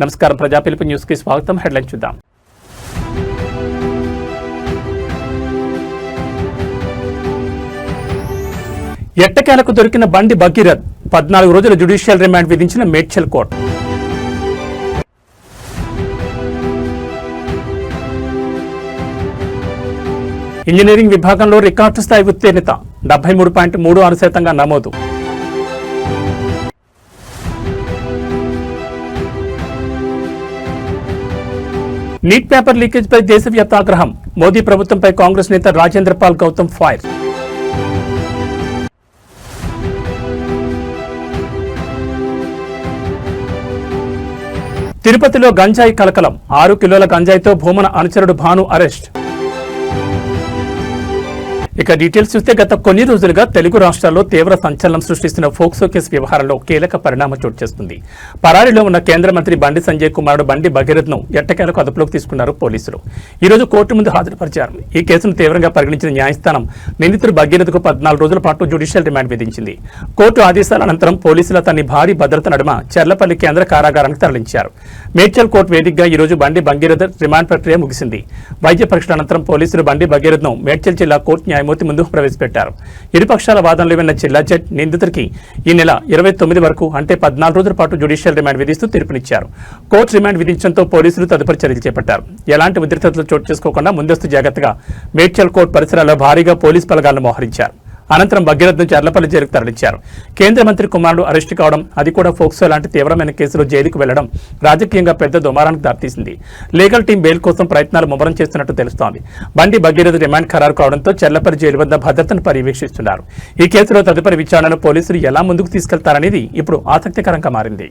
నమస్కారం ప్రజాపిలుపు న్యూస్ కి స్వాగతం. హెడ్లైన్ చూద్దాం. ఎట్టకేలకు దొరికిన బండి భగీరథ్ 14 రోజుల జ్యుడిషియల్ రిమాండ్ విధించిన మేడ్చల్ కోర్టు. ఇంజనీరింగ్ విభాగంలో రికార్డు స్థాయి ఉత్తీర్ణత 73.36% నమోదు. నీట్ పేపర్ లీకేజ్పై దేశవ్యాప్త ఆగ్రహం. మోదీ ప్రభుత్వంపై కాంగ్రెస్ నేత రాజేంద్ర పాల్ గౌతమ్ ఫైర్. తిరుపతిలో గంజాయి కలకలం. 6 కిలోల గంజాయితో భూమన అనుచరుడు భాను అరెస్ట్. ఇక డీటెయిల్స్ చూస్తే గత కొన్ని రోజులుగా తెలుగు రాష్ట్రాల్లో తీవ్ర సంచలనం సృష్టిస్తున్న ఫోక్సో కేసు వ్యవహారంలో కీలక పరిణామం చోటు చేసుకుంది. పరారీలో ఉన్న కేంద్ర మంత్రి బండి సంజయ్ కుమారుడు బండి భగీరథ్ను ఎట్టకేలకు అదుపులోకి తీసుకున్నారు పోలీసులు. ఈ రోజు కోర్టు ముందు హాజరుపరిచారు. ఈ కేసును తీవ్రంగా పరిగణించిన న్యాయస్థానం నిందితుడు భగీరథ్కు 14 రోజుల పాటు జ్యుడిషియల్ రిమాండ్ విధించింది. కోర్టు ఆదేశాల అనంతరం పోలీసులు అతన్ని భారీ భద్రత నడుమ చెర్లపల్లి కేంద్ర కారాగారానికి తరలించారు. మేడ్చల్ కోర్టు వేదికగా ఈ రోజు బండి భగీరథ్ రిమాండ్ ప్రక్రియ ముగిసింది. వైద్య పరీక్షల అనంతరం పోలీసులు బండి భగీరథ్ను మేడ్చల్ జిల్లా కోర్టు న్యాయమూర్తి ముందు ప్రవేశపెట్టారు. ఇరుపక్షాల వాదనలు విన్న జిల్లా జడ్జి నిందితుడికి ఈ నెల 29 వరకు అంటే 14 రోజుల పాటు జ్యుడిషియల్ రిమాండ్ విధిస్తూ తీర్పునిచ్చారు. కోర్టు రిమాండ్ విధించడంతో పోలీసులు తదుపరి చర్యలు చేపట్టారు. ఎలాంటి ఉద్రిక్తతలు చోటు చేసుకోకుండా ముందస్తు జాగ్రత్తగా మేడ్చల్ కోర్టు పరిసరాల్లో భారీగా పోలీసు బలగాలను మోహరించారు. అనంతరం భగీరథ్ను చర్లపల్లి జైలుకు తరలించారు. కేంద్ర మంత్రి కుమారుడు అరెస్టు కావడం, అది కూడా ఫోక్సో లాంటి తీవ్రమైన కేసులో జైలుకు వెళ్లడం రాజకీయంగా పెద్ద దుమారానికి దారితీసింది. లీగల్ టీం బెయిల్ కోసం ప్రయత్నాలు ముమ్మరం చేస్తున్నట్టు తెలుస్తోంది. బండి భగీరథ్ రిమాండ్ ఖరారు కావడంతో చర్లపల్లి జైలు వద్ద భద్రతను పర్యవేక్షిస్తున్నారు. ఈ కేసులో తదుపరి విచారణలో పోలీసులు ఎలా ముందుకు తీసుకెళ్తారనేది ఇప్పుడు ఆసక్తికరంగా మారింది.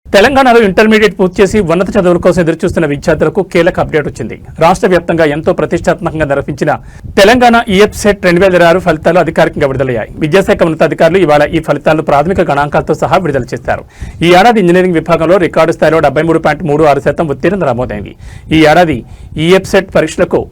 తెలంగాణలో ఇంటర్మీడియట్ పూర్తి చేసి ఉన్నత చదువుల కోసం ఎదురుచూస్తున్న విద్యార్థులకు కీలక అప్డేట్ వచ్చింది. రాష్ట్ర వ్యాప్తంగా ఎంతో ప్రతిష్టాత్మకంగా నిర్వహించిన తెలంగాణ ఈఎఫ్సెట్ 2026 ఫలితాలు అధికారికంగా విడుదలయ్యాయి. విద్యాశాఖ ఉన్నతాధికారులు ఇవాళ ఈ ఫలితాలను ప్రాథమిక గణాంకాలతో సహా విడుదల చేశారు. ఈ ఏడాది ఇంజనీరింగ్ విభాగంలో రికార్డు స్థాయిలో 73.36% ఉత్తీర్ణత నమోదైంది. ఈ ఏడాది ఈఎఫ్సెట్ పరీక్షలకు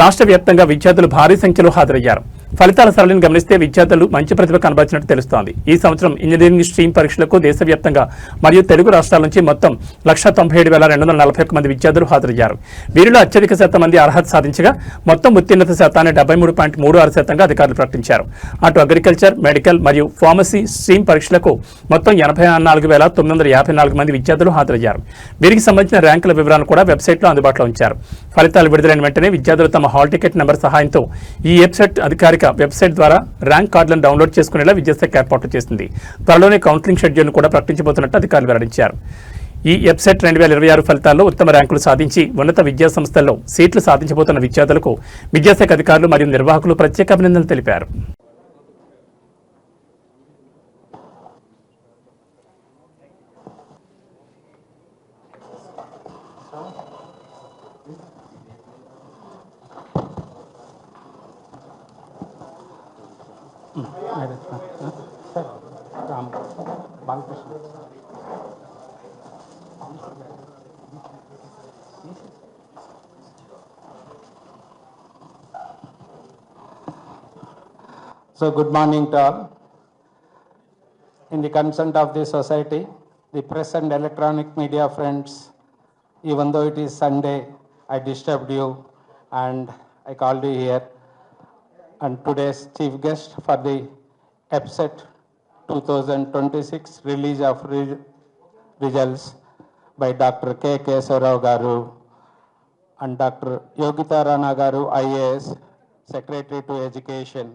రాష్ట్ర వ్యాప్తంగా విద్యార్థులు భారీ సంఖ్యలో హాజరయ్యారు. ఫలితాల సరళిని గమనిస్తే విద్యార్థులు మంచి ప్రతిభ కనబరిచినట్టు తెలుస్తోంది. ఈ సంవత్సరం ఇంజనీరింగ్ స్ట్రీమ్ పరీక్షలకు దేశవ్యాప్తంగా మరియు తెలుగు రాష్ట్రాల నుంచి మొత్తం 1,97,241 మంది విద్యార్థులు హాజరయ్యారు. వీరిలో అత్యధిక శాతం మంది అర్హత సాధించగా మొత్తం ఉత్తీర్ణత శాతాన్ని 73.36%గా అధికారులు ప్రకటించారు. అటు అగ్రికల్చర్, మెడికల్ మరియు ఫార్మసీ స్ట్రీమ్ పరీక్షలకు మొత్తం 84,954 మంది విద్యార్థులు హాజరయ్యారు. వీరికి సంబంధించిన ర్యాంకుల వివరాలను కూడా వెబ్సైట్లో అందుబాటులో ఉంచారు. ఫలితాలు విడుదలైన వెంటనే విద్యార్థులు తమ హాల్ టికెట్ నెంబర్ సహాయంతో ఈ వెబ్సైట్ అధికారిక వెబ్సైట్ ద్వారా ర్యాంక్ కార్డులను డౌన్లోడ్ చేసుకునేలా విద్యాశాఖ ఏర్పాటు చేసింది. త్వరలోనే కౌన్సిలింగ్ షెడ్యూల్ను కూడా ప్రకటించబోతున్నట్టు అధికారులు వెల్లడించారు. ఈ వెబ్సైట్ 2026 ఫలితాల్లో ఉత్తమ ర్యాంకులు సాధించి ఉన్నత విద్యా సంస్థల్లో సీట్లు సాధించబోతున్న విద్యార్థులకు విద్యాశాఖ అధికారులు మరియు నిర్వాహకులు ప్రత్యేక అభినందనలు తెలిపారు. So good morning to all. In the consent of the society, the press and electronic media friends, even though it is Sunday, I disturbed you and I called you here. And today's chief guest for the EPSET 2026 release of results by Dr. K. Kesarao Garu and Dr. Yogita Rana Garu, IAS, Secretary to Education.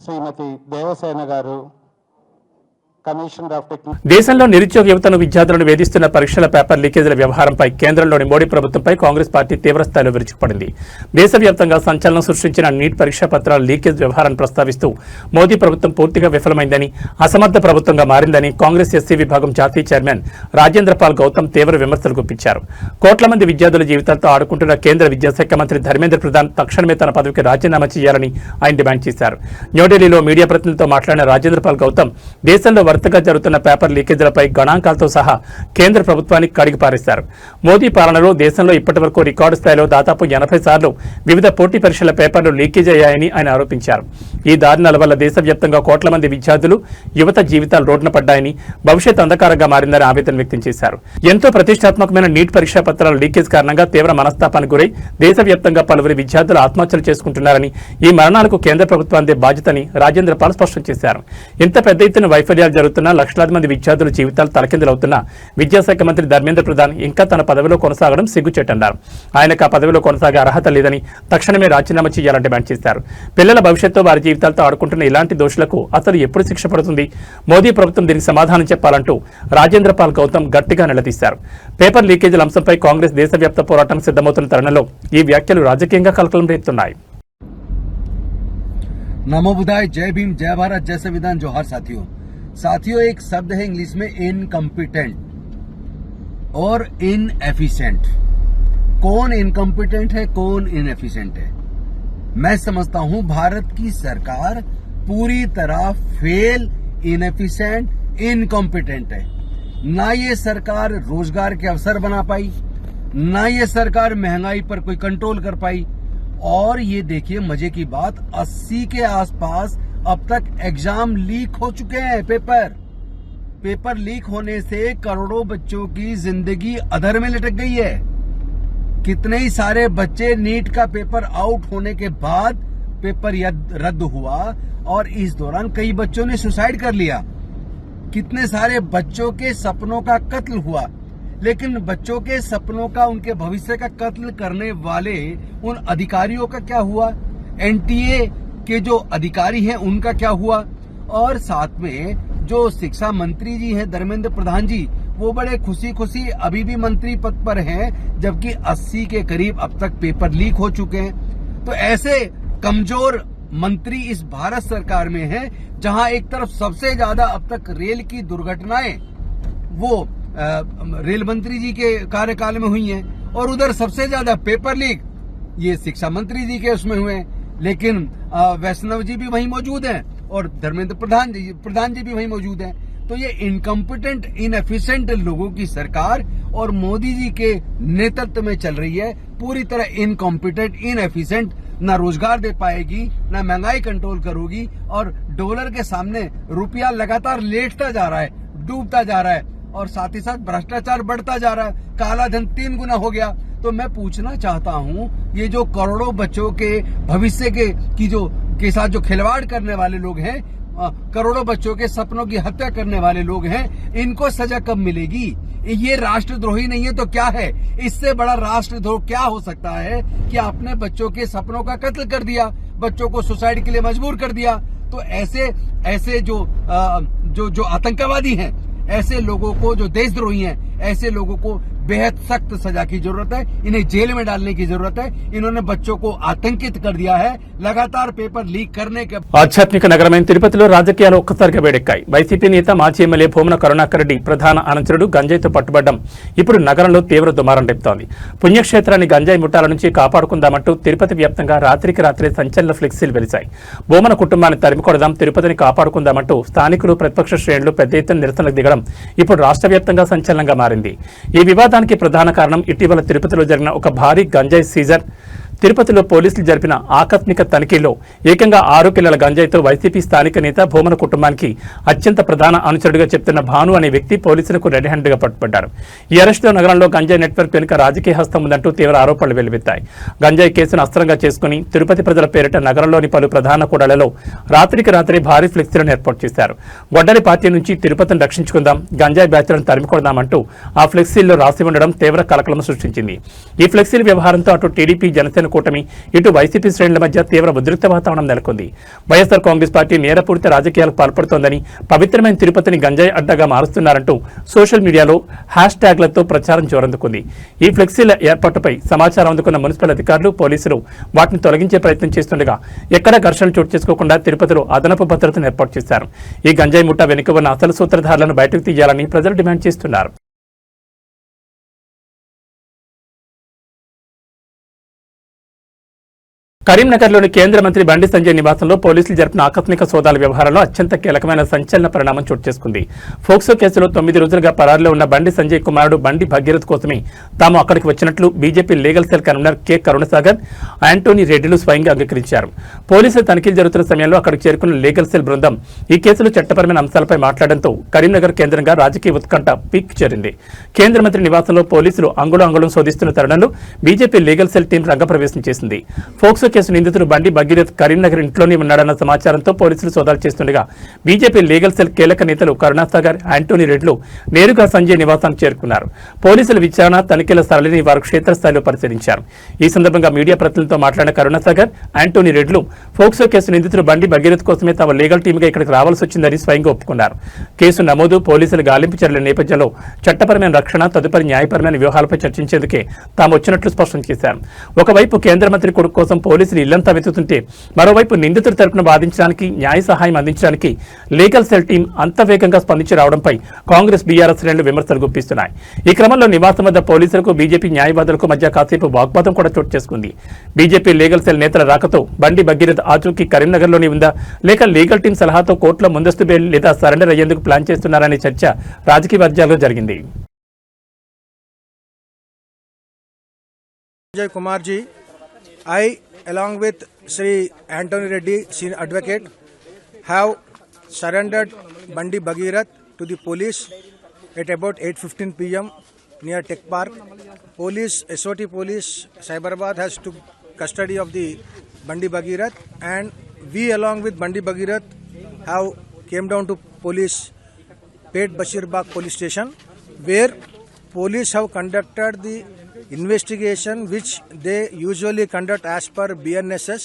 శ్రీమతి దేవసేన గారు Commissioner of Technology. దేశంలో నిరుద్యోగ యువతను విద్యార్థులను వేధిస్తున్న పరీక్షల paper లీకేజీల వ్యవహారంపై కేంద్రంలోని మోడీ ప్రభుత్వంపై కాంగ్రెస్ పార్టీ తీవ్రస్థాయిలో విరుచుకుపడింది. దేశవ్యాప్తంగా సంచలనం సృష్టించిన నీట్ పరీక్షా పత్రాల లీకేజ్ వ్యవహారాన్ని ప్రస్తావిస్తూ మోదీ ప్రభుత్వం పూర్తిగా విఫలమైందని, అసమర్థ ప్రభుత్వంగా మారిందని కాంగ్రెస్ ఎస్సీ విభాగం జాతీయ చైర్మన్ రాజేంద్ర పాల్ గౌతమ్ తీవ్ర విమర్శలు గుప్పించారు. కోట్ల మంది విద్యార్థుల జీవితాలతో ఆడుకుంటున్న కేంద్ర విద్యాశాఖ మంత్రి ధర్మేంద్ర ప్రధాన్ తక్షణమే తన పదవికి రాజీనామా చేయాలని ఆయన డిమాండ్ చేశారు. న్యూఢిల్లీలో మీడియా ప్రతినిధులతో మాట్లాడిన రాజేంద్ర పాల్ గౌతమ్ దేశంలో వరుసగా జరుగుతున్న పేపర్ లీకేజీలపై గణాంకాలతో సహా కేంద్ర ప్రభుత్వానికి కడిగి పారేశారు. మోదీ పాలనలో దేశంలో ఇప్పటి వరకు రికార్డు స్థాయిలో దాదాపు 80 సార్లు వివిధ పోటీ పరీక్షల పేపర్లు లీకేజ్ అయ్యాయని ఆయన ఆరోపించారు. ఈ దారుణాల వల్ల దేశవ్యాప్తంగా కోట్ల మంది విద్యార్థులు, యువత జీవితాలు రోడ్డున పడ్డాయని, భవిష్యత్ అంధకారంగా మారిందని ఆవేదన వ్యక్తం చేశారు. ఎంతో ప్రతిష్టాత్మకమైన నీట్ పరీక్షా పత్రాల లీకేజ్ కారణంగా తీవ్ర మనస్తాపానికి గురై దేశవ్యాప్తంగా పలువురు విద్యార్థులు ఆత్మహత్యలు చేసుకుంటున్నారని, ఈ మరణాలకు కేంద్ర ప్రభుత్వానికి బాధ్యతని రాజేంద్ర పాల్ స్పష్టం చేశారు. ఇంత పెద్ద ఎత్తున వైఫల్యాలు జరుగుతున్నా, లక్షలాది మంది విద్యార్థుల జీవితాలు తలకిందులవుతున్న విద్యాశాఖ మంత్రి ధర్మేంద్ర ప్రధాన్ ఇంకా తన పదవిలో కొనసాగడం సిగ్గుచేటన్నారు. ఆయనకు ఆ పదవిలో కొనసాగే అర్హత లేదని తక్షణమే రాజీనామా చేయాలని డిమాండ్ చేశారు. పిల్లల భవిష్యత్తు, వారి జీవితాలతో ఆడుకుంటున్న ఇలాంటి దోషులకు అసలు ఎప్పుడు శిక్ష పడుతుంది? మోదీ ప్రభుత్వం దీనికి సమాధానం చెప్పాలంటూ రాజేంద్ర పాల్ గౌతమ్ గట్టిగా నిలదీశారు. పేపర్ లీకేజీల అంశంపై కాంగ్రెస్ దేశవ్యాప్త పోరాటానికి సిద్ధమవుతున్న తరుణంలో ఈ వ్యాఖ్యలు రాజకీయంగా కలకలం రేపుతున్నాయి. नमो बुधाय, जय भीम, जय भारत, जय संविधान, जोहार साथियों एक शब्द है इंग्लिश में इनकम्पिटेंट और इनएफिशिएंट। कौन इनकम्पिटेंट है, कौन इनएफिशिएंट है? मैं समझता हूं भारत की सरकार पूरी तरह फेल, इनएफिशिएंट, इनकम्पिटेंट है। ना ये सरकार रोजगार के अवसर बना पाई, ना ये सरकार महंगाई पर कोई कंट्रोल कर पाई। और ये देखिए मजे की बात, 80 के आसपास अब तक एग्जाम लीक हो चुके हैं। पेपर लीक होने से करोड़ों बच्चों की जिंदगी अधर में लटक गई है। कितने ही सारे बच्चे नीट का पेपर आउट होने के बाद पेपर रद्द हुआ और इस दौरान कई बच्चों ने सुसाइड कर लिया। कितने सारे बच्चों के सपनों का कत्ल हुआ। लेकिन बच्चों के सपनों का, उनके भविष्य का कत्ल करने वाले उन अधिकारियों का क्या हुआ? एनटीए के जो अधिकारी हैं उनका क्या हुआ? और साथ में जो शिक्षा मंत्री जी हैं धर्मेंद्र प्रधान जी, वो बड़े खुशी अभी भी मंत्री पद पर हैं, जबकि 80 के करीब अब तक पेपर लीक हो चुके हैं। तो ऐसे कमजोर मंत्री इस भारत सरकार में हैं, जहां एक तरफ सबसे ज्यादा अब तक रेल की दुर्घटनाएं वो रेल मंत्री जी के कार्यकाल में हुई हैं, और उधर सबसे ज्यादा पेपर लीक ये शिक्षा मंत्री जी के उसमें हुए हैं। लेकिन वैष्णव जी भी वहीं मौजूद हैं और धर्मेंद्र प्रधान जी भी वहीं मौजूद हैं। तो ये इनकम्पिटेंट, इनएफिशिएंट लोगों की सरकार और मोदी जी के नेतृत्व में चल रही है। पूरी तरह इनकम्पिटेंट, इनएफिशिएंट, ना रोजगार दे पाएगी, ना महंगाई कंट्रोल करोगी, और डॉलर के सामने रुपया लगातार लेटता जा रहा है, डूबता जा रहा है, और साथ ही साथ भ्रष्टाचार बढ़ता जा रहा है। काला धन 3 गुना हो गया। तो मैं पूछना चाहता हूं, ये जो करोड़ों बच्चों के भविष्य के साथ जो खिलवाड़ करने वाले लोग हैं, करोड़ों बच्चों के सपनों की हत्या करने वाले लोग हैं, इनको सजा कब मिलेगी? ये राष्ट्रद्रोही नहीं है तो क्या है? इससे बड़ा राष्ट्रद्रोह क्या हो सकता है कि आपने बच्चों के सपनों का कत्ल कर दिया, बच्चों को सुसाइड के लिए मजबूर कर दिया। तो ऐसे जो आतंकवादी हैं, ऐसे लोगों को, जो देशद्रोही हैं, ऐसे लोगों को बेहद सख्त सजा की जरूरत है। इन्हें जेल में डालने की जरूरत है। इन्होंने बच्चों को आतंकित कर दिया है लगातार पेपर लीक करने के। ఆధ్యాత్మిక నగరమైన తిరుపతిలో రాజకీయాలు ఒక్కసారిగా వేడెక్కాయి. వైసీపీ నేత మాజీ ఎమ్మెల్యే భూమన కరుణాకర్ రెడ్డి ప్రధాన అనుచరుడు గంజాయితో పట్టుబడ్డం ఇప్పుడు నగరంలో తీవ్ర దుమారం రేపుతోంది. పుణ్యక్షేత్రాన్ని గంజాయి ముఠాల నుంచి కాపాడుకుందామంటూ తిరుపతి వ్యాప్తంగా రాత్రికి రాత్రే సంచలన ఫ్లెక్సీలు వెలిశాయి. భూమన కుటుంబాన్ని తరిమికొడదాం, తిరుపతిని కాపాడుకుందామంటూ స్థానికులు, ప్రతిపక్ష శ్రేణులు పెద్ద ఎత్తున నిరసనలకు దిగడం ఇప్పుడు రాష్ట్ర వ్యాప్తంగా సంచలనంగా మారింది. ఈ వివాదానికి ప్రధాన కారణం ఇటీవల తిరుపతిలో జరిగిన ఒక భారీ గంజాయి సీజర్. తిరుపతిలో పోలీసులు జరిపిన ఆకస్మిక తనిఖీలో ఏకంగా 6 కిలోల గంజాయితో వైసీపీ స్థానిక నేత భూమన కుటుంబానికి అత్యంత ప్రధాన అనుచరుడిగా చెప్తున్న భాను అనే వ్యక్తి పోలీసులకు రెడ్ హ్యాండ్గా పట్టుబడ్డారు. ఈ అరెస్టులో నగరంలో గంజాయి నెట్వర్క్ వెనుక రాజకీయ హస్తం ఉందంటూ తీవ్ర ఆరోపణలు వెల్లువెత్తాయి. గంజాయి కేసును అస్త్రంగా చేసుకుని తిరుపతి ప్రజల పేరిట నగరంలోని పలు ప్రధాన కూడళ్లలో రాత్రికి రాత్రి భారీ ఫ్లెక్సీలను ఏర్పాటు చేశారు. గొడ్డలి పార్టీ నుంచి తిరుపతిని రక్షించుకుందాం, గంజాయి బ్యాచ్లను తరిమికొడదామంటూ ఆ ఫ్లెక్సీల్లో రాసి ఉండడం తీవ్ర కలకలం సృష్టించింది. ఈ ఫ్లెక్సీల వ్యవహారంతో అటు టీడీపీ, జనసేన కూటమి ఇటు వైసీపీ శ్రేణుల మధ్య తీవ్ర ఉద్రిక్త వాతావరణం నెలకొంది. వైఎస్ఆర్ కాంగ్రెస్ పార్టీ నేరపూరిత రాజకీయాలకు పాల్పడుతోందని, పవిత్రమైన తిరుపతిని గంజాయి అడ్డాగా మారుస్తున్నారంటూ సోషల్ మీడియాలో హ్యాష్ ట్యాగ్లతో ప్రచారం జోరందుకుంది. ఈ ఫ్లెక్సీల ఏర్పాటుపై సమాచారం అందుకున్న మున్సిపల్ అధికారులు, పోలీసులు వాటిని తొలగించే ప్రయత్నం చేస్తుండగా ఎక్కడా ఘర్షణలు చోటు చేసుకోకుండా తిరుపతిలో అదనపు భద్రతను ఏర్పాటు చేశారు. ఈ గంజాయి ముఠా వెనుక ఉన్న అసలు సూత్రధారులను బయటకు తీయాలని ప్రజలు డిమాండ్ చేస్తున్నారు. కరీంనగర్లోని కేంద్ర మంత్రి బండి సంజయ్ నివాసంలో పోలీసులు జరిపిన ఆకస్మిక సోదాల వ్యవహారంలో అత్యంత కీలకమైన సంచలన పరిణామం చోటు చేసుకుంది. ఫోక్సో కేసులో 9 రోజులుగా పరారులో ఉన్న బండి సంజయ్ కుమారుడు బండి భగీరథ్ కోసమే తాము అక్కడికి వచ్చినట్లు BJP legal cell convener K Karunasagar, Antony రెడ్డిలు స్వయంగా అంగీకరించారు. పోలీసులు తనిఖీలు జరుగుతున్న సమయంలో అక్కడికి చేరుకున్న లీగల్ సెల్ బృందం ఈ కేసులో చట్టపరమైన అంశాలపై మాట్లాడడంతో కరీంనగర్ కేంద్రంగా రాజకీయ ఉత్కంఠ పీక్ చేరింది. కేంద్ర మంత్రి నివాసంలో పోలీసులు అంగుళం శోధిస్తున్న తరుణంలో బీజేపీ లీగల్ సెల్ టీం రంగప్రవేశం చేసింది. ఫోక్సో కేసు నిందితుడు బండి భగీరథ్ కరీంనగర్ ఇంట్లోనే ఉన్నాడన్న సమాచారంతో పోలీసులు సోదాలు చేస్తుండగా బీజేపీ లీగల్ సెల్ కీలక నేతలు కరుణాసాగర్, యాంటోనీ రెడ్డిలు నేరుగా సంజయ్ నివాసానికి చేరుకున్నారు. పోలీసుల విచారణ, తనిఖీల సరళిని వారు క్షేత్రస్థాయిలో పరిశీలించారు. ఈ సందర్భంగా మీడియా ప్రతినిధులతో మాట్లాడిన కరుణాసాగర్, యాంటోనీ రెడ్డిలు ఫోక్సో కేసు నిందితుడు బండి భగీరథ్ కోసమే తమ లీగల్ టీమ్గా ఇక్కడికి రావాల్సి వచ్చిందని స్వయంగా ఒప్పుకున్నారు. కేసు నమోదు, పోలీసుల గాలింపు చర్యల నేపథ్యంలో చట్టపరమైన రక్షణ, తదుపరి న్యాయపరమైన వ్యూహాలపై చర్చించేందుకే తాము వచ్చినట్లు స్పష్టం చేశారు. ఒకవైపు కేంద్ర మంత్రి కొడుకు కోసం పోలీసులు ఇల్లంతా వెతుకుతుంటే మరోవైపు నిందితుడి తరపున వాదించడానికి, న్యాయ సహాయం అందించడానికి లీగల్ సెల్ టీం అంత వేగంగా స్పందించి రావడంపై కాంగ్రెస్, బీఆర్ఎస్ శ్రేణులు విమర్శలు గుప్పిస్తున్నాయి. ఈ క్రమంలో నివాసం వద్ద పోలీసులకు, బీజేపీ న్యాయవాదులకు మధ్య కాసేపు వాగ్వాదం కూడా చోటు చేసుకుంది. బీజేపీ లీగల్ సెల్ నేతల రాకతో బండి భగీరథ్ ఆచూకీ కరీంనగర్లోనే ఉందా, లేక లీగల్ టీం సలహాతో కోర్టులో ముందస్తు బెయిల్ లేదా సరెండర్ అయ్యేందుకు ప్లాన్ చేస్తున్నారనే చర్చ రాజకీయ వర్గాల్లో జరిగింది. Sanjay Kumar ji, I along with Sri Antony Reddy, senior advocate, have surrendered Bandi Bhagirath to the police at about 8:15 p.m. near Tech Park. Police, SOT police, Cyberabad has took custody of the Bandi Bhagirath, and we along with Bandi Bhagirath have came down to police Pet Bashirbagh police station, where police have conducted the investigation which they usually conduct as per BNSS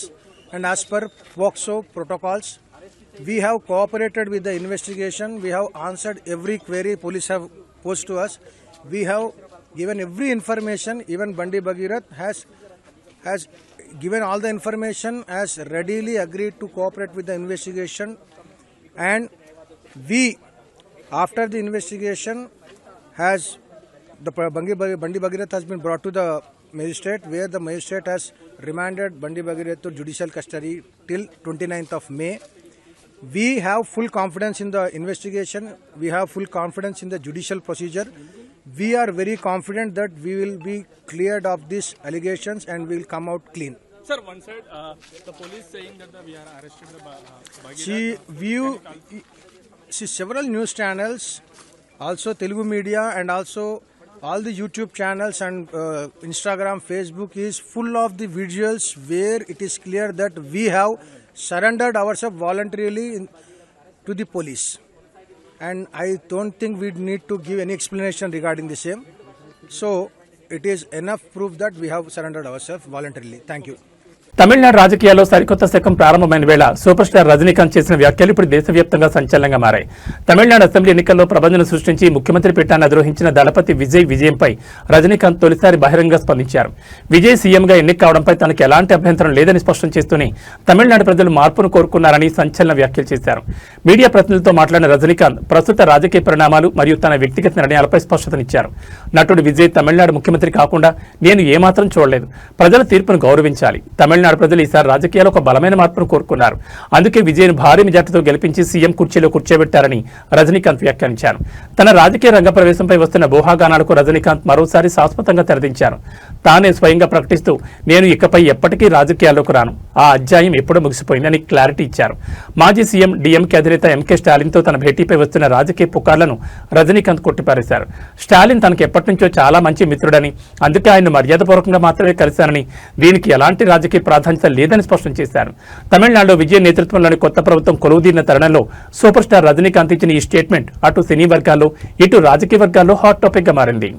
and as per FOXO protocols. We have cooperated with the investigation. We have answered every query police have posed to us. We have given every information. Even Bandi Bhagirath has given all the information, has readily agreed to cooperate with the investigation. And we, after the investigation, has the Bandi Bhagirath has been brought to the magistrate, where the magistrate has remanded Bandi Bhagirath to judicial custody till 29th of May. We have full confidence in the investigation. We have full confidence in the judicial procedure. We are very confident that we will be cleared of these allegations and we will come out clean. Sir, one side, the police saying that we are arrested the Bhagirath. See, several news channels, also Telugu media, and also all the YouTube channels and Instagram, Facebook is full of the visuals where it is clear that we have surrendered ourselves voluntarily to the police. And I don't think we need to give any explanation regarding the same. So, it is enough proof that we have surrendered ourselves voluntarily. Thank you. Tamil Nadu రాజకీయాల్లో సరికొత్త శకం ప్రారంభమైన వేళ super star Rajinikanth చేసిన వ్యాఖ్యలు ఇప్పుడు దేశవ్యాప్తంగా సంచలనంగా మారాయి. తమిళనాడు అసెంబ్లీ ఎన్నికల్లో ప్రభంజనం సృష్టించి ముఖ్యమంత్రి పీఠాన్ని అధిరోహించిన దళపతి విజయ్ విజయంపై రజనీకాంత్ తొలిసారి బహిరంగంగా స్పందించారు. విజయ్ సీఎంగా ఎన్నిక కావడంపై తనకు ఎలాంటి అభ్యంతరం లేదని స్పష్టం చేస్తూనే తమిళనాడు ప్రజలు మార్పును కోరుకున్నారని సంచలన వ్యాఖ్యలు చేశారు. మీడియా ప్రతినిధులతో మాట్లాడిన రజనీకాంత్ ప్రస్తుత రాజకీయ పరిణామాలు మరియు తన వ్యక్తిగత నిర్ణయాలపై స్పష్టతనిచ్చారు. నటుడు విజయ్ తమిళనాడు ముఖ్యమంత్రి కాకుండా నేను ఏమాత్రం చూడలేదు. ప్రజల తీర్పును గౌరవించాలి. తమిళనాడు ప్రజలు ఈసారి రాజకీయాల్లో ఒక బలమైన మార్పును కోరుకున్నారు. అందుకే విజయ్ను భారీ మెజార్టీతో గెలిపించి సీఎం కుర్చీలో కూర్చోబెట్టారని రజనీకాంత్ వ్యాఖ్యానించారు. తన రాజకీయ రంగ ప్రవేశంపై వస్తున్న ఊహాగానాలకు రజనీకాంత్ మరోసారి శాశ్వతంగా తెరదించారు. తానే స్వయంగా ప్రకటిస్తూ నేను ఇకపై ఎప్పటికీ రాజకీయాల్లోకి రాను, ఆ అధ్యాయం ఎప్పుడో ముగిసిపోయిందని క్లారిటీ ఇచ్చారు. మాజీ సీఎం డీఎంకే అధినేత ఎంకే స్టాలిన్తో తన భేటీపై వస్తున్న రాజకీయ పుకార్లను రజనీకాంత్ కొట్టిపారేశారు. స్టాలిన్ తనకు ఎప్పటి నుంచో చాలా మంచి మిత్రుడని, అందుకే ఆయన మర్యాదపూర్వకంగా మాత్రమే కలిశానని, దీనికి ఎలాంటి రాజకీయ ప్రాధాన్యత లేదని స్పష్టం చేశారు. తమిళనాడులో విజయ్ నేతృత్వంలోని కొత్త ప్రభుత్వం కొలువుదీరిన తరుణంలో సూపర్ స్టార్ రజనీకాంత్ ఇచ్చిన ఈ స్టేట్మెంట్ అటు సినీ వర్గాల్లో ఇటు రాజకీయ వర్గాల్లో హాట్ టాపిక్ గా మారింది.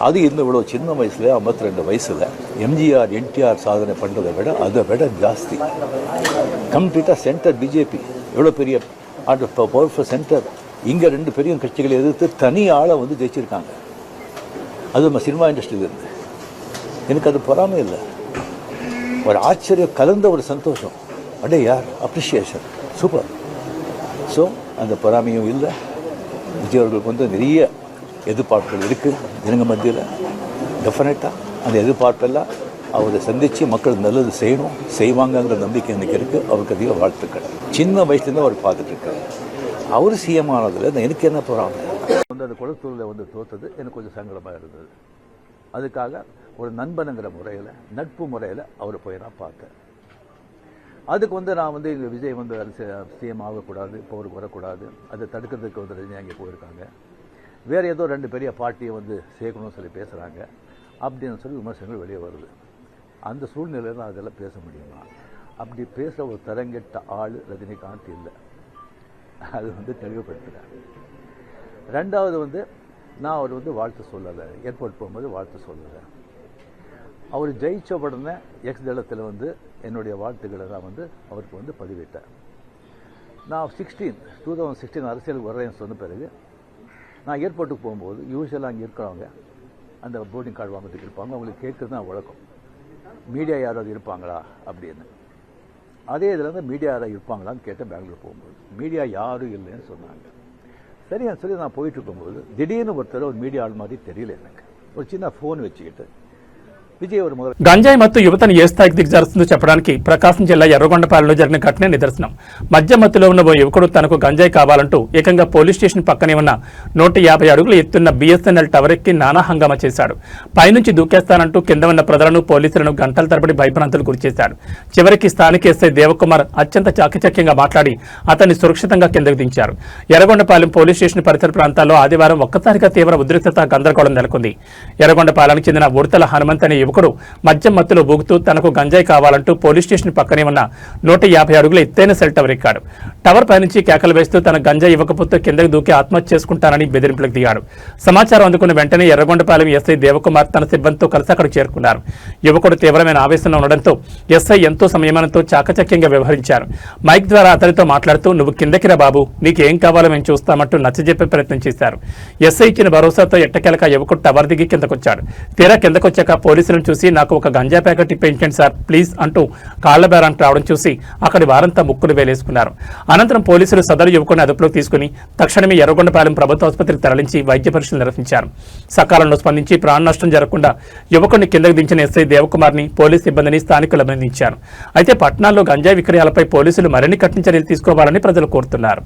அது இவ்வளோ சின்ன வயசில் 52 வயசில் எம்ஜிஆர் என்டிஆர் சாதனை பண்ணுறதை விட அதை விட ஜாஸ்தி கம்ப்ளீட்டாக சென்டர் பிஜேபி எவ்வளோ பெரிய பவர்ஃபுல் சென்டர் இங்கே 2 பெரிய கட்சிகளை எதிர்த்து தனி ஆளை வந்து ஜெயிச்சிருக்காங்க. அது நம்ம சினிமா இண்டஸ்ட்ரியில் இருந்து எனக்கு அது பொறாமை இல்லை, ஒரு ஆச்சரியம் கலந்த ஒரு சந்தோஷம். அடே யார் அப்ரிஷியேஷன் சூப்பர். ஸோ அந்த பொறாமையும் இல்லை. விஜய் அவர்களுக்கு வந்து நிறைய எதிர்பார்ப்புகள் இருக்குது ஜனங்க மத்தியில். டெஃபினட்டாக அந்த எதிர்பார்ப்பெல்லாம் அவரை சந்தித்து மக்கள் நல்லது செய்வாங்கங்கிற நம்பிக்கை எனக்கு இருக்குது. அவருக்கு அதிக வாழ்த்துக்கள். சின்ன வயசுலேருந்து அவர் பார்த்துட்ருக்காரு. அவர் சிஎம் ஆனதில் எனக்கு என்ன போகிறாங்க வந்து அந்த குளத்தூரில் வந்து தோற்றது எனக்கு கொஞ்சம் சங்கடமாக இருந்தது. அதுக்காக ஒரு நண்பனுங்கிற முறையில் நட்பு முறையில் அவரை போய் நான் பார்த்தேன். அதுக்கு வந்து நான் வந்து எங்கள் விஜய் வந்து சிஎம் ஆகக்கூடாது, இப்போ அவருக்கு வரக்கூடாது, அதை தடுக்கிறதுக்கு வந்து ரஜினி அங்கே போயிருக்காங்க. வேறு ஏதோ 2 பெரிய பார்ட்டியை வந்து சேர்க்கணும்னு சொல்லி பேசுகிறாங்க அப்படின்னு சொல்லி விமர்சனங்கள் வெளியே வருது. அந்த சூழ்நிலையில் நான் அதெல்லாம் பேச முடியுமா? அப்படி பேச ஒரு தரங்கெட்ட ஆள் ரஜினிகாந்த் இல்லை. அது வந்து தெளிவுபடுத்துகிறேன். 2வது வந்து நான் அவர் வந்து வாழ்த்து சொல்லலை, ஏர்போர்ட் போகும்போது வாழ்த்து சொல்லலை. அவர் ஜெயிச்ச உடனே எக்ஸ் தளத்தில் வந்து என்னுடைய வாழ்த்துக்களை நான் வந்து அவருக்கு வந்து பதிவிட்டேன். நான் 2016 அரசியலுக்கு வர்றேன்னு சொன்ன பிறகு நான் ஏர்போர்ட்டுக்கு போகும்போது யூஸ்வலாக அங்கே இருக்கிறவங்க அந்த போர்டிங் கார்டு வாங்கிறதுக்கு இருப்பாங்க. அவங்களுக்கு கேட்குறது தான் வழக்கம், மீடியா யாராவது இருப்பாங்களா அப்படின்னு. அதே இதில் வந்து மீடியா யாராவது இருப்பாங்களான்னு கேட்டேன். பெங்களூர் போகும்போது மீடியா யாரும் இல்லைன்னு சொன்னாங்க. சரியான்னு சொல்லி நான் போயிட்டு இருக்கும்போது திடீர்னு ஒருத்தர் ஒரு மீடியா ஆள் மாதிரி தெரியல எனக்கு. ஒரு சின்ன ஃபோன் వச்சுக்கிட்டு విజయ్ గంజాయి మత్తు యువతను ఏ స్థాయికి దిగజారుస్తుందో చెప్పడానికి ప్రకాశం జిల్లా ఎర్రగొండపాలెంలో జరిగిన ఘటనే నిదర్శనం. మద్య మత్తులో ఉన్న ఓ యువకుడు తనకు గంజాయి కావాలంటూ ఏకంగా పోలీస్ స్టేషన్ పక్కనే ఉన్న 150 అడుగులు ఎత్తున్న బీఎస్ఎన్ఎల్ టవర్ ఎక్కి నానా హంగామా చేశాడు. పైనుంచి దూకేస్తానంటూ కింద ఉన్న ప్రజలను పోలీసులను గంటల తరబడి భయభ్రాంతులు గురిచేశాడు. చివరికి స్థానిక ఎస్ఐ దేవకుమార్ అత్యంత చాకచక్యంగా మాట్లాడి అతన్ని సురక్షితంగా కిందకు దించారు. ఎర్రగొండపాలెం పోలీస్ స్టేషన్ పరిసర ప్రాంతాల్లో ఆదివారం ఒక్కసారిగా తీవ్ర ఉద్రిక్తత గందరగోళం నెలకొంది. ఎర్రగొండపాలెంకి చెందిన ఉడతల హనుమంత్ అనే యువకుడు మద్యం మత్తులో బూగుతూ తనకు గంజాయి కావాలంటూ పోలీస్ స్టేషన్ పక్కనే ఉన్న 150 అడుగుల ఎత్తైన సెల్ టవర్ ఎక్కాడు. టవర్ పైనుంచి కేకలు వేస్తూ తన గంజాయి ఇవ్వకపోతే కిందకు దూకి ఆత్మహత్య చేసుకుంటానని బెదిరింపులకు దిగాడు. సమాచారం అందుకున్న వెంటనే ఎర్రగొండపాలెం ఎస్ఐ దేవకుమార్ తన సిబ్బందితో కలిసి అక్కడికి చేరుకున్నారు. యువకుడు తీవ్రమైన ఆవేశంలో ఉండడంతో ఎస్ఐ ఎంతో సంయమనంతో చాకచక్యంగా వ్యవహరించారు. మైక్ ద్వారా అతనితో మాట్లాడుతూ నువ్వు కిందకిరా బాబు, నీకేం కావాలో మేము చూస్తామంటూ నచ్చజెప్పే ప్రయత్నం చేశారు. ఎస్ఐ ఇచ్చిన భరోసాతో ఎట్టకేలక యువకుడు టవర్ దిగి కిందకొచ్చాడు. తీరా కిందకొచ్చాక పోలీసులను చూసి నాకు ఒక గంజా ప్యాకెట్ ఇప్పించండి సార్ ప్లీజ్ అంటూ కాళ్ల బేరానికి రావడం చూసి అక్కడి వారంతా ముక్కులు వేలేసుకున్నారు. అనంతరం పోలీసులు సదరు యువకుడిని అదుపులోకి తీసుకుని తక్షణమే ఎర్రగొండపాలెం ప్రభుత్వ ఆసుపత్రికి తరలించి వైద్య పరీక్షలు నిర్వహించారు. సకాలంలో స్పందించి ప్రాణ నష్టం జరగకుండా యువకుడిని కిందకు దించిన ఎస్ఐ దేవకుమార్ని పోలీసు సిబ్బందిని స్థానికులు అభినందించారు. అయితే పట్టణాల్లో గంజాయి విక్రయాలపై పోలీసులు మరిన్ని కఠిన చర్యలు తీసుకోవాలని ప్రజలు కోరుతున్నారు.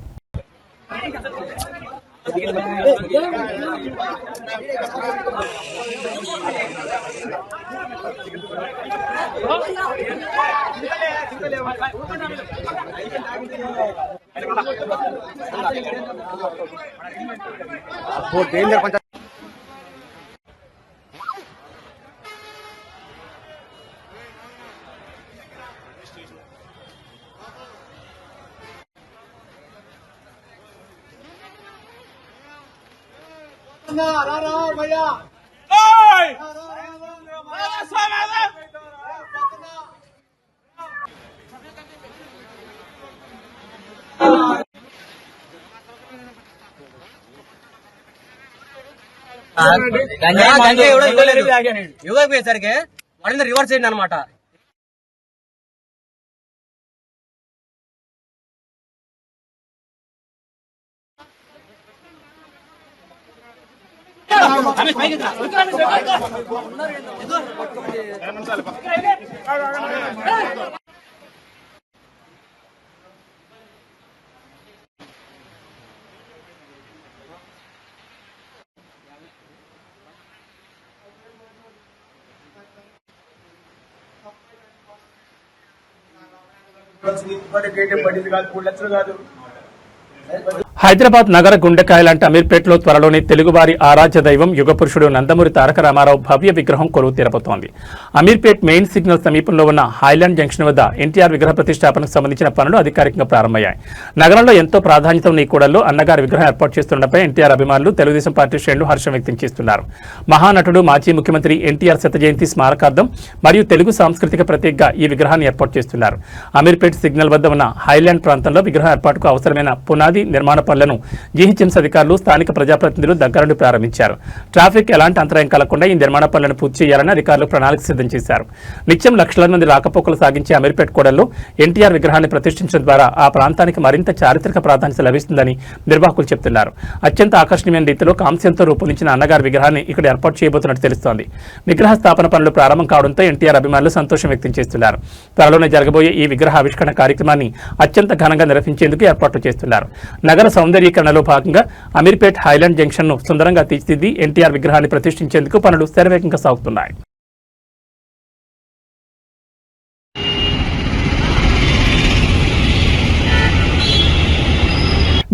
ఇవ్వకపోయేసరికి వాడిని రివర్స్ చేయండి అనమాట. పడింది కాదు 3 లక్షలు కాదు. హైదరాబాద్ నగర గుండెకాయ లాంటి అమీర్పేటలో త్వరలోనే తెలుగువారి ఆరాధ్య దైవం యుగపురుషుడు నందమూరి తారక రామారావు భవ్య విగ్రహం కొలువు తీరబోతోంది. అమీర్పేట్ మెయిన్ సిగ్నల్ సమీపంలో ఉన్న హైలాండ్ జంక్షన్ వద్ద ఎన్టీఆర్ విగ్రహ ప్రతిష్టాపనకు సంబంధించిన పనులు అధికారికంగా ప్రారంభమయ్యాయి. నగరంలో ఎంతో ప్రాధాన్యత ఉన్న ఈ కూడల్లో అన్నగారి విగ్రహం ఏర్పాటు చేస్తుండటంపై ఎన్టీఆర్ అభిమానులు తెలుగుదేశం పార్టీ శ్రేణులు హర్షం వ్యక్తం చేస్తున్నారు. మహానటుడు మాజీ ముఖ్యమంత్రి ఎన్టీఆర్ శత జయంతి స్మారకార్థం మరియు తెలుగు సాంస్కృతిక ప్రతీకగా ఈ విగ్రహాన్ని ఏర్పాటు చేస్తున్నారు. అమీర్పేట్ సిగ్నల్ వద్ద ఉన్న హైలాండ్ ప్రాంతంలో విగ్రహం ఏర్పాటుకు అవసరమైన పునాది నిర్మాణ పనులను జీహెచ్ఎంసీ అధికారులు స్థానిక ప్రజాప్రతినిధులు దగ్గరుండి ప్రారంభించారు. ట్రాఫిక్ ఎలాంటి అంతరాయం కలగకుండా ఈ నిర్మాణ పనులను పూర్తి చేయాలని అధికారులు ప్రణాళిక సిద్ధం చేశారు. నిత్యం లక్షలాది మంది రాకపోకలు సాగించే అమీర్పేట్ కూడల్లో ఎన్టీఆర్ విగ్రహాన్ని ప్రతిష్ఠించడం ద్వారా ఆ ప్రాంతానికి మరింత చారిత్రక ప్రాధాన్యత లభిస్తుందని నిర్వాహకులు చెబుతున్నారు. అత్యంత ఆకర్షణీయమైన రీతిలో కాంస్యంతో రూపొందించిన అన్నగారి విగ్రహాన్ని ఇక్కడ ఏర్పాటు చేయబోతున్నట్టు తెలుస్తోంది. విగ్రహ స్థాపన పనులు ప్రారంభం కావడంతో ఎన్టీఆర్ అభిమానులు సంతోషం వ్యక్తం చేస్తున్నారు. త్వరలోనే జరగబోయే ఈ విగ్రహ ఆవిష్కరణ కార్యక్రమాన్ని అత్యంత ఘనంగా నిర్వహించేందుకు ఏర్పాట్లు చేస్తున్నారు. నగర సౌందర్యీకరణలో భాగంగా అమీర్పేట్ హైలాండ్ జంక్షన్ ను సుందరంగా తీర్చిదిద్ది ఎన్టీఆర్ విగ్రహాన్ని ప్రతిష్ఠించేందుకు పనులు శరవేగంగా సాగుతున్నాయి.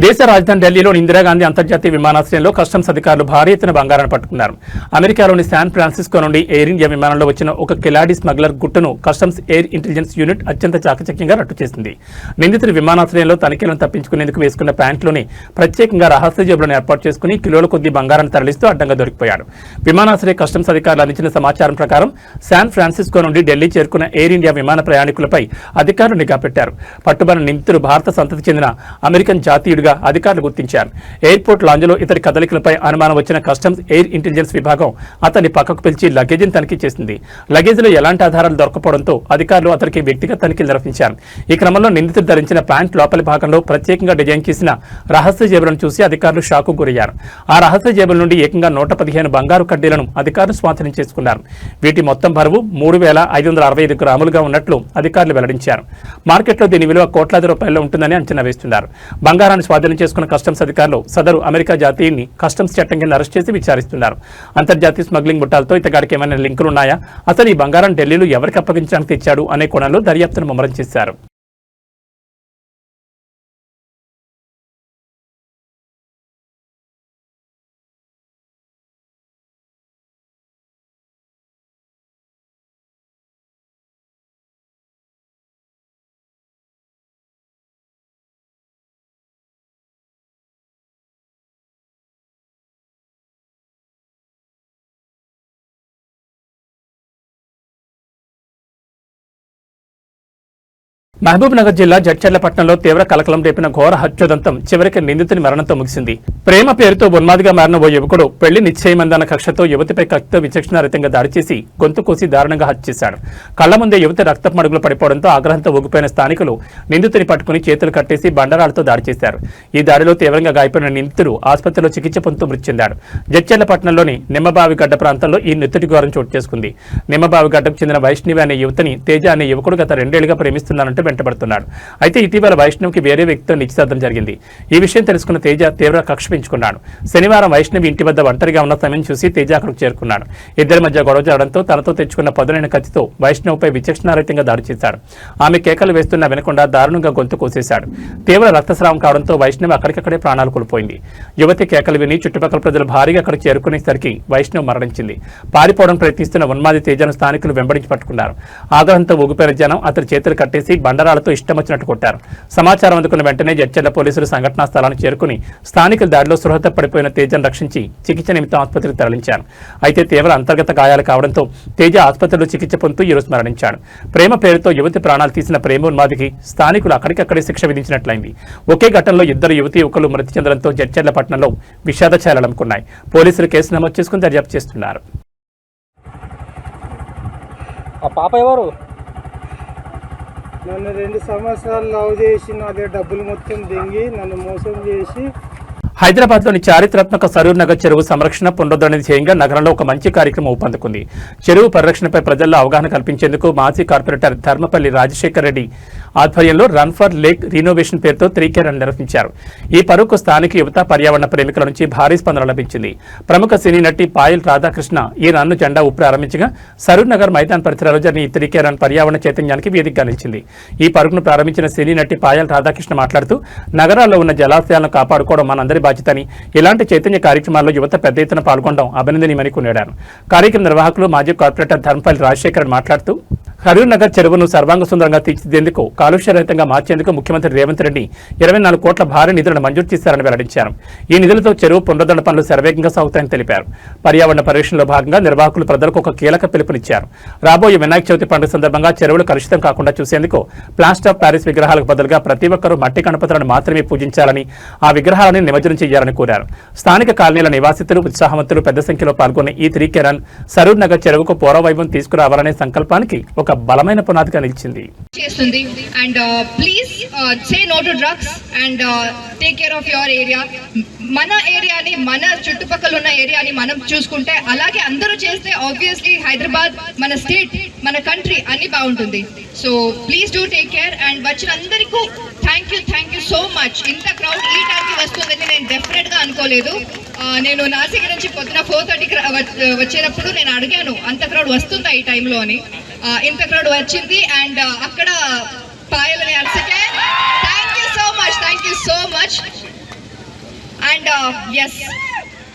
దేశ రాజధాని ఢిల్లీలోని ఇందిరాగాంధీ అంతర్జాతీయ విమానాశ్రయంలో కస్టమ్స్ అధికారులు భారీ ఎత్తున బంగారాన్ని పట్టుకున్నారు. అమెరికాలోని శాన్ ఫ్రాన్సిస్కో నుండి ఎయిర్ ఇండియా విమానంలో వచ్చిన ఒక కిలాడి స్మగ్లర్ గుట్టును కస్టమ్స్ ఎయిర్ ఇంటెలిజెన్స్ యూనిట్ అత్యంత చాకచక్యంగా రట్టు చేసింది. నిందితుడు విమానాశ్రయంలో తనిఖీలను తప్పించుకునేందుకు వేసుకున్న ప్యాంట్లోని ప్రత్యేకంగా రహస్య జేబులను ఏర్పాటు చేసుకుని కిలోల కొద్దీ బంగారాన్ని తరలిస్తూ అడ్డంగా దొరికిపోయాడు. విమానాశ్రయ కస్టమ్స్ అధికారులు అందించిన సమాచారం ప్రకారం శాన్ ఫ్రాన్సిస్కో నుండి ఢిల్లీ చేరుకున్న ఎయిర్ ఇండియా విమాన ప్రయాణికులపై అధికారులు నిఘా పెట్టారు. పట్టుబడిన నిందితుడు భారత సంతతి చెందిన అమెరికన్ జాతీయుడు అధికారులు గుర్తించారు. ఎయిర్పోర్ట్ లాంజ్లో ఇతడి కదలికలపై అనుమానం వచ్చిన కస్టమ్స్ ఎయిర్ ఇంటెలిజెన్స్ విభాగం అతన్ని పక్కకు పిలిచి లగేజీని తనిఖీ చేసింది. లగేజీలో ఎలాంటి ఆధారాలు దొరకపోవడంతో అధికారులు అతనికి వ్యక్తిగత తనిఖీలు నిర్వహించారు. ఈ క్రమంలో నిందితుడు ధరించిన ప్యాంట్ లోపలి భాగంలో ప్రత్యేకంగా డిజైన్ చేసిన రహస్య జేబులను చూసి అధికారులు షాకు గురయ్యారు. ఆ రహస్య జేబుల నుండి ఏకంగా 115 బంగారు కడ్డీలను అధికారులు స్వాధీనం చేసుకున్నారు. వీటి మొత్తం బరువు 3,565 గ్రాములుగా ఉన్నట్లు అధికారులు వెల్లడించారు. మార్కెట్లో దీని విలువ కోట్లాది రూపాయల్లో ఉంటుందని అంచనా వేస్తున్నారు. బంగారాన్ని స్వాధీనం చేసుకున్న కస్టమ్స్ అధికారులు సదరు అమెరికా జాతీయుని కస్టమ్స్ చట్టం కింద అరెస్ట్ చేసి విచారిస్తున్నారు. అంతర్జాతీయ స్మగ్లింగ్ ముఠాలతో ఇతగాడికి ఏమైనా లింకులు ఉన్నాయా, అసలు ఈ బంగారం ఢిల్లీలో ఎవరికి అప్పగించడానికి తెచ్చాడు అనే కోణంలో దర్యాప్తును ముమ్మరం చేశారు. మహబూబ్ నగర్ జిల్లా జడ్చర్లపట్నంలో తీవ్ర కలకలం రేపిన ఘోర హత్యోదంతం చివరికి నిందితుని మరణంతో ముగిసింది. ప్రేమ పేరుతో ఉన్మాదిగా మారిన ఓ యువకుడు పెళ్లి నిశ్చయమందన్న కక్షతో యువతిపై కత్తితో విచక్షణారహితంగా దాడి చేసి గొంతు కోసి దారుణంగా హత్య చేశాడు. కళ్ల ముందే యువతి రక్తపు మడుగులు పడిపోవడంతో ఆగ్రహంతో ఊగిపోయిన స్థానికులు నిందితుని పట్టుకుని చేతులు కట్టేసి బండరాలతో దాడి చేశారు. ఈ దాడిలో తీవ్రంగా గాయపడిన నిందితుడు ఆసుపత్రిలో చికిత్స పొందుతూ మృతి చెందాడు. జడ్చర్లపట్నంలోని నిమ్మబావిగడ్డ ప్రాంతంలో ఈ నిత్తుటి ఘోరం చోటు చేసుకుంది. నిమ్మబావిగడ్డకు చెందిన వైష్ణవి అనే యువతిని తేజ అనే యువకుడు గత 2 ఏళ్లుగా ప్రేమిస్తున్నానంటూ వెంటబడుతున్నాడు. అయితే ఇటీవల వైష్ణవికి వేరే వ్యక్తితో నిశ్చితార్థం జరిగింది. ఈ విషయం తెలుసుకున్న తేజ తీవ్ర కక్ష పెంచుకున్నాడు. శనివారం వైష్ణవి ఇంటి వద్ద ఒంటరిగా ఉన్న సమయం చూసి తేజ అక్కడికి చేరుకున్నాడు. ఇద్దరి మధ్య గొడవ జరగడంతో తనతో తెచ్చుకున్న పదునైన కత్తితో వైష్ణవిపై విచక్షణారహితంగా దాడి చేశాడు. ఆమె కేకలు వేస్తున్నా వినకుండా దారుణంగా గొంతు కోసేశాడు. తీవ్ర రక్తస్రావం కావడంతో వైష్ణవి అక్కడికక్కడే ప్రాణాలు కోల్పోయింది. యువతి కేకలు విని చుట్టుపక్కల ప్రజలు భారీగా అక్కడికి చేరుకునేసరికి వైష్ణవి మరణించింది. పారిపోవడం ప్రయత్నిస్తున్న ఉన్మాది తేజను స్థానికులు వెంబడించి పట్టుకున్నారు. ఆగ్రహంతో ఊగిపోయిన జనం అతని చేతులు కట్టేసి బండరాలతో ఇష్టం వచ్చినట్టు కొట్టారు. సమాచారం అందుకున్న వెంటనే జడ్చర్ల పోలీసులు సంఘటనా స్థలానికి చేరుకుని స్థానికుల దాడిలో స్పృహత పడిపోయిన తేజను రక్షించి చికిత్స నిమిత్తం ఆసుపత్రికి తరలించారు. అయితే తీవ్ర అంతర్గత గాయాలు కావడంతో తేజ ఆసుపత్రిలో చికిత్స పొందుతూ ఈరోజు మరణించాడు. ప్రేమ పేరుతో యువతి ప్రాణాలు తీసిన ప్రేమ ఉన్మాదికి స్థానికులు అక్కడికక్కడే శిక్ష విధించినట్లయింది. ఒకే ఘటనలో ఇద్దరు యువకులు మృతి చెందడంతో జడ్చర్లపట్నంలో విషాద ఛాయలు అలుముకున్నాయి. పోలీసులు కేసు నమోదు చేసుకుని దర్యాప్తు చేస్తున్నారు. ఆ పాప ఎవరు? నన్ను 2 సంవత్సరాలు లవ్ చేసి నా దగ్గర డబ్బులు మొత్తం దింగి నన్ను మోసం చేసి హైదరాబాద్లోని చారిత్రాత్మక సరూర్ నగర్ చెరువు సంరక్షణ పునరుద్ధరణ ధ్యేయంగా నగరంలో ఒక మంచి కార్యక్రమం ఊపందుకుంది. చెరువు పరిరక్షణపై ప్రజల్లో అవగాహన కల్పించేందుకు మాజీ కార్పొరేటర్ ధర్మపల్లి రాజశేఖర్ రెడ్డి ఆధ్వర్యంలో రన్ ఫర్ లేక్ రీనోవేషన్ పేరుతో 3K రన్ నిర్వహించారు. ఈ పరుగుకు స్థానిక యువత, పర్యావరణ ప్రేమికుల నుంచి భారీ స్పందన లభించింది. ప్రముఖ సినీ నటి పాయల్ రాధాకృష్ణ ఈ రన్ను జెండా ఊపి ప్రారంభించగా సరూర్ నగర్ మైదాన్ పరిసరాల్లో జరిగిన ఈ 3K రన్ పర్యావరణ చైతన్యానికి వేదికగా నిలిచింది. ఈ పరుగును ప్రారంభించిన సినీ నటి పాయల్ రాధాకృష్ణ మాట్లాడుతూ నగరాల్లో ఉన్న జలాశయాలను కాపాడుకోవడం మనందరి బాధ్యతని, ఇలాంటి చైతన్య కార్యక్రమాల్లో యువత పెద్ద ఎత్తున పాల్గొనడం అభినందనీయమని కొనియాడారు. కార్యక్రమ నిర్వాహకులు మాజీ కార్పొరేటర్ ధర్మపల్లి రాజశేఖర్ మాట్లాడుతూ సరూర్ నగర్ చెరువును సర్వాంగ సుందరంగా తీర్చిదిద్దేందుకు, కాలుష్యరహితంగా మార్చేందుకు ముఖ్యమంత్రి రేవంత్ రెడ్డి 24 కోట్ల భారీ నిధులను మంజూరు చేశారని వెల్లడించారు. ఈ నిధులతో చెరువు పునరుద్ధరణ పనులు శరవేగంగా సాగుతాయని తెలిపారు. పర్యావరణ పరిరక్షణలో భాగంగా నిర్వాహకులు ప్రజలకు ఒక కీలక పిలుపునిచ్చారు. రాబోయే వినాయక చవితి పండుగ సందర్భంగా చెరువులు కలుషితం కాకుండా చూసేందుకు ప్లాస్టర్ ఆఫ్ ప్యారిస్ విగ్రహాలకు బదులుగా ప్రతి ఒక్కరూ మట్టి గణపతులను మాత్రమే పూజించాలని, ఆ విగ్రహాలను నిమజ్జనం చేయాలని కోరారు. స్థానిక కాలనీల నివాసితులు, ఉత్సాహవంతులు పెద్ద సంఖ్యలో పాల్గొన్న ఈ 3K రన్ సరూర్ నగర్ చెరువుకు పూర్వవైభవం తీసుకురావాలనే సంకల్పానికి ఒక బలమైన పునాదిగా నిలిచింది. And please say no to drugs and take care of your area. మన ఏరియాని, మన చుట్టుపక్కల ఉన్న ఏరియాని మనం చూసుకుంటే, అలాగే అందరూ చేస్తే ఆబ్వియస్లీ హైదరాబాద్, మన స్టేట్, మన కంట్రీ అన్ని బాగుంటుంది. So please do take care. And వచ్చిన అందరికీ థ్యాంక్ యూ సో మచ్. ఇంత క్రౌడ్ ఈ టైంకి వస్తుందని నేను డెఫినెట్ గా అనుకోలేదు. నేను నాసిక్ నుంచి పొద్దున 4:30కి వచ్చేటప్పుడు నేను అడిగాను అంత క్రౌడ్ వస్తుందా ఈ టైంలో అని. ఇంత క్రౌడ్ వచ్చింది. అండ్ అక్కడ పాయలని అరిసికే thank you so much. And yes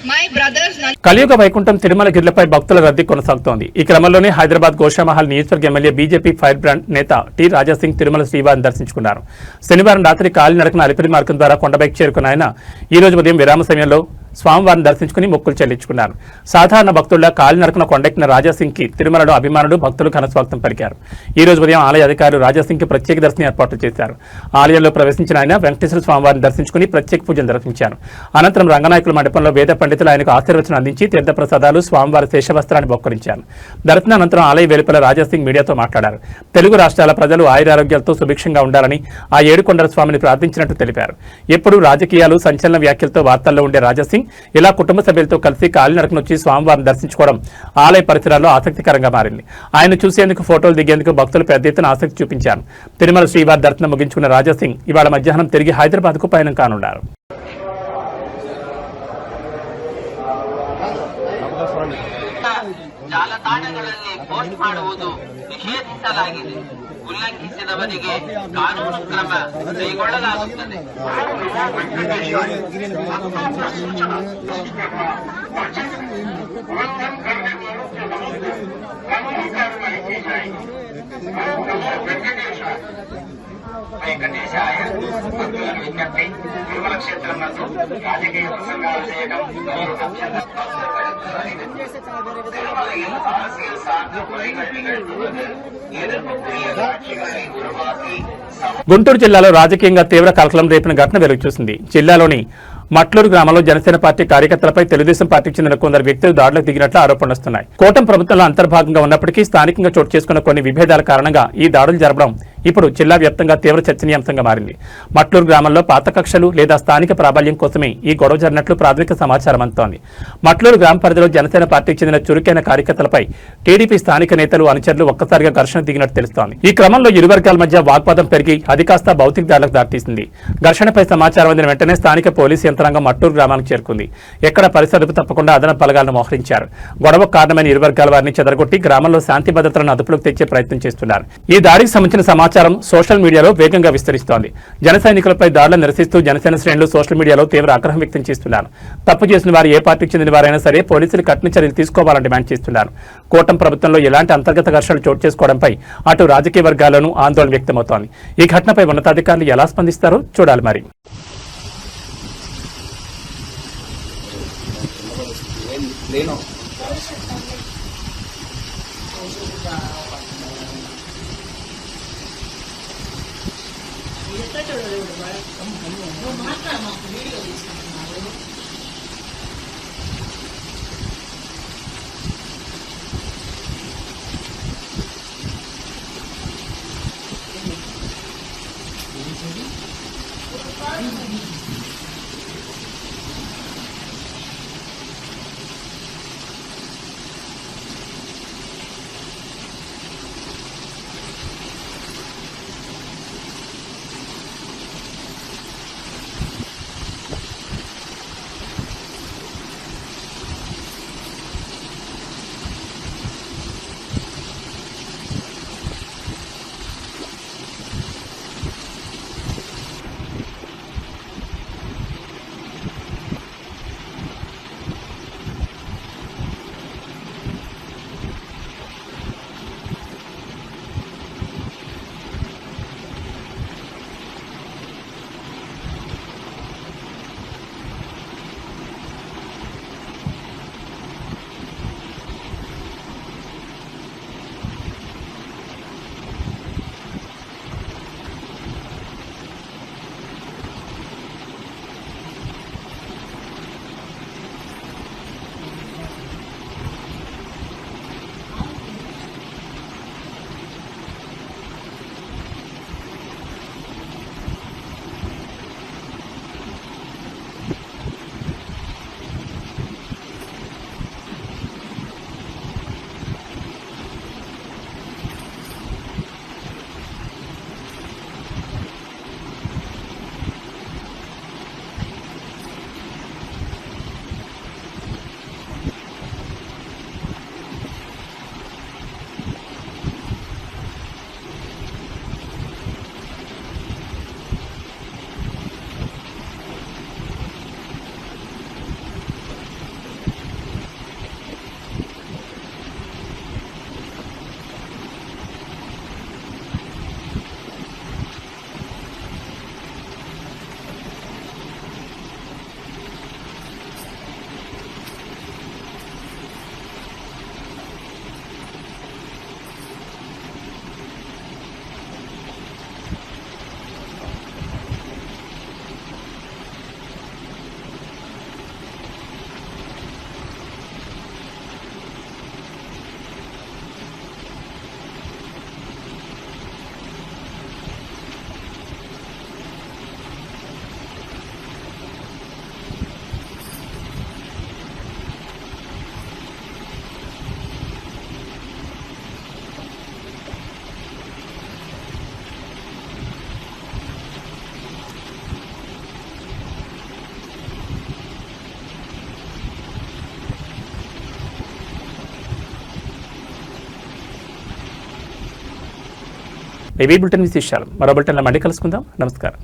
my brothers. కలియుగ వైకుంఠం తిరుమలగిరిలపై భక్తుల రద్దీ కొనసాగుతోంది. ఈ క్రమంలోనే హైదరాబాద్ గోషామహల్ నియోజకవర్గ ఎమ్మెల్యే బీజేపీ ఫైర్ బ్రాండ్ నేత టి రాజాసింగ్ తిరుమల శ్రీవారిని దర్శించుకున్నారు. శనివారం రాత్రి కాలినడకన అలిపిరి మార్గం ద్వారా కొండపైకి చేరుకున్న ఆయన ఈ రోజు ఉదయం విరామ సమయంలో స్వామివారిని దర్శించుకుని మొక్కులు చెల్లించుకున్నారు. సాధారణ భక్తుల్లో కాలినడకన కొండెక్కిన రాజాసింగ్ కి తిరుమలలో అభిమానులు, భక్తులు ఘనస్వాగతం పలికారు. ఈ రోజు ఉదయం ఆలయ అధికారులు రాజాసింగ్ కి ప్రత్యేక దర్శనం ఏర్పాట్లు చేశారు. ఆలయంలో ప్రవేశించిన ఆయన వెంకటేశ్వర స్వామివారిని దర్శించుకుని ప్రత్యేక పూజలు నిర్వహించారు. అనంతరం రంగనాయకుల మండపంలో వేద పండితులు ఆయనకు ఆశీర్వచనం అందించి తీర్థప్రసాదాలు, స్వామివారి శేషవస్త్రాన్ని బొక్కరించారు. దర్శనానంతరం ఆలయ వెలుపల రాజాసింగ్ మీడియాతో మాట్లాడారు. తెలుగు రాష్ట్రాల ప్రజలు ఆయురారోగ్యాలతో సుభిక్షంగా ఉండాలని ఆ ఏడుకొండల స్వామిని ప్రార్థించినట్టు తెలిపారు. ఎప్పుడూ రాజకీయాలు, సంచలన వ్యాఖ్యలతో వార్తల్లో ఉండే రాజాసింగ్ ఇలా కుటుంబ సభ్యులతో కలిసి కాలినడకను వచ్చి స్వామివారిని దర్శించుకోవడం ఆలయ పరిసరాల్లో ఆసక్తికరంగా మారింది. ఆయన చూసేందుకు, ఫోటోలు దిగేందుకు భక్తులు పెద్ద ఎత్తున ఆసక్తి చూపించారు. తిరుమల శ్రీవారి దర్శనం ముగించుకున్న రాజాసింగ్ ఇవాళ మధ్యాహ్నం తిరిగి హైదరాబాద్ కు పయనం కానున్నారు. ಜಾಲತಾಣಗಳಲ್ಲಿ ಪೋಸ್ಟ್ ಮಾಡುವುದು ನಿಷೇಧಿಸಲಾಗಿದೆ. ಉಲ್ಲಂಘಿಸಿದವರಿಗೆ ಕಾನೂನು ಕ್ರಮ ಕೈಗೊಳ್ಳಲಾಗುತ್ತದೆ. వెంకటేశాయ భక్తులను విజ్ఞప్తి. తిరుమల క్షేత్రం నందు రాజకీయ ప్రసంగాలు చేయడం మరియు திருமலையில் அரசியல் சார்ந்த முறைகள் நிகழ்த்துவது எதிர்ப்புக்குரிய காட்சிகளை உருவாக்கி గుంటూరు జిల్లాలో రాజకీయంగా తీవ్ర కలకలం రేపిన ఘటన వెలుగు చూసింది. జిల్లాలోని మట్లూరు గ్రామంలో జనసేన పార్టీ కార్యకర్తలపై తెలుగుదేశం పార్టీకి చెందిన కొందరు వ్యక్తులు దాడులకు దిగినట్లు ఆరోపణలు వస్తున్నాయి. కూటమి ప్రభుత్వంలో అంతర్భాగంగా ఉన్నప్పటికీ స్థానికంగా చోటు చేసుకున్న కొన్ని విభేదాల కారణంగా ఈ దాడులు జరపడం ఇప్పుడు జిల్లా వ్యాప్తంగా తీవ్ర చర్చనీయాంశంగా మారింది. మట్లూరు గ్రామంలో పాత కక్షలు లేదా స్థానిక ప్రాబల్యం కోసమే ఈ గొడవ జరిగినట్లు ప్రాథమిక సమాచారం అందుతోంది. మట్లూరు గ్రామ పరిధిలో జనసేన పార్టీకి చెందిన చురుకైన కార్యకర్తలపై టీడీపీ స్థానిక నేతలు, అనుచరులు ఒక్కసారిగా ఘర్షణ దిగినట్టు తెలుస్తోంది. ఈ క్రమంలో ఇరు వర్గాల మధ్య వాగ్వాదం పెరిగి అది కాస్త భౌతిక దాడులకు దారితీసింది. ఘర్షణపై సమాచారం అందిన వెంటనే స్థానిక పోలీసు యంత్రాంగం మట్టూరు గ్రామానికి చేరుకుంది. ఎక్కడ పరిసరపు తప్పకుండా అదనపు బలగాలను మోహరించారు. గొడవకు కారణమైన ఇరు వర్గాల వారిని చెదరగొట్టి గ్రామంలో శాంతి భద్రతలను అదుపులోకి తెచ్చే ప్రయత్నం చేస్తున్నారు. ఈ దాడికి సంబంధించిన సమాచారం సోషల్ మీడియాలో వేగంగా విస్తరిస్తోంది. జన సైనికులపై దాడులను నిరసిస్తూ జనసేన శ్రేణులు సోషల్ మీడియాలో తీవ్ర ఆగ్రహం వ్యక్తం చేస్తున్నారు. తప్పు చేసిన వారు ఏ పార్టీకి చెందిన వారైనా సరే పోలీసులు కఠిన చర్యలు తీసుకోవాలని డిమాండ్ చేస్తున్నారు. కూటమి ప్రభుత్వంలో ఎలాంటి అంతర్గత ఘర్షణలు చోటు చేసుకోవడంపై అటు రాజకీయ వర్గాల్లోనూ ఆందోళన వ్యక్తమవుతోంది. ఈ ఘటనపై ఉన్నతాధికారులు ఎలా స్పందిస్తారో చూడాలి. మరి ఏవీ బులెటిన్ విశేషాలు మరో బులెటిన్లో మళ్ళీ కలుసుకుందాం. నమస్కారం.